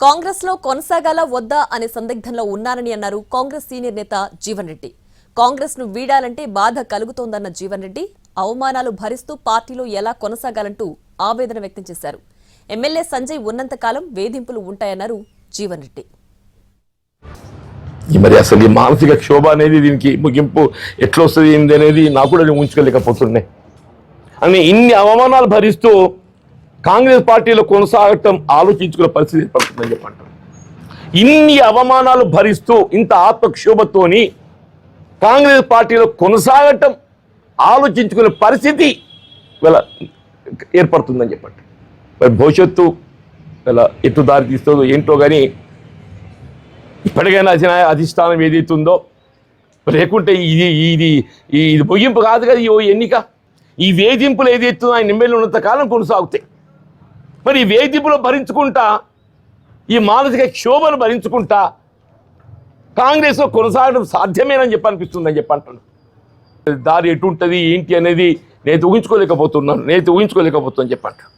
కాంగ్రెస్ లో కొనసాగాల వద్దా అనే సందిగ్ధంలో ఉన్నారని అన్నారు కాంగ్రెస్ సీనియర్ నేత జీవన్ రెడ్డి. కాంగ్రెస్ ను వీడాలంటే బాధ కలుగుతోందన్న జీవన్ రెడ్డి అవమానాలు భరిస్తూ పార్టీలో ఎలా కొనసాగాలంటూ ఆవేదన వ్యక్తం చేశారు. ఎమ్మెల్యే సంజయ్ ఉన్నంత కాలం వేధింపులు ఉంటాయన్నారు జీవన్ రెడ్డి. మరి అసలు ఈ మానసిక క్షోభ అనేది దీనికి ముగింపు ఎట్లా వస్తుంది ఏంది అనేది నాకు కూడా ఉంచుకోలేకపోతున్నాయి. అని ఇన్ని అవమానాలు భరిస్తూ కాంగ్రెస్ పార్టీలో కొనసాగటం ఆలోచించుకునే పరిస్థితి ఏర్పడుతుందని చెప్పంటారు. ఇన్ని అవమానాలు భరిస్తూ ఇంత ఆత్మక్షోభతోని కాంగ్రెస్ పార్టీలో కొనసాగటం ఆలోచించుకునే పరిస్థితి ఇలా ఏర్పడుతుందని చెప్పంటారు. మరి భవిష్యత్తు ఇలా ఎటు దారి తీస్తుందో ఏంటో కానీ ఇప్పటికైనా అధిష్టానం ఏదైతుందో లేకుంటే ఇది ముగింపు కాదు కదా ఈ ఎన్నిక. ఈ వేధింపులు ఏదైతుందో ఆయన ఎమ్మెల్యే ఉన్నంత కాలం కొనసాగుతాయి. మరి ఈ వేధింపులు భరించుకుంటా ఈ మానసిక క్షోభను భరించుకుంటా కాంగ్రెస్లో కొనసాగడం సాధ్యమేనని అనిపిస్తుందని చెప్పంటాను. దారి ఎటు ఉంటుంది ఏంటి అనేది నేను ఊహించుకోలేకపోతున్నాను చెప్పంటాను.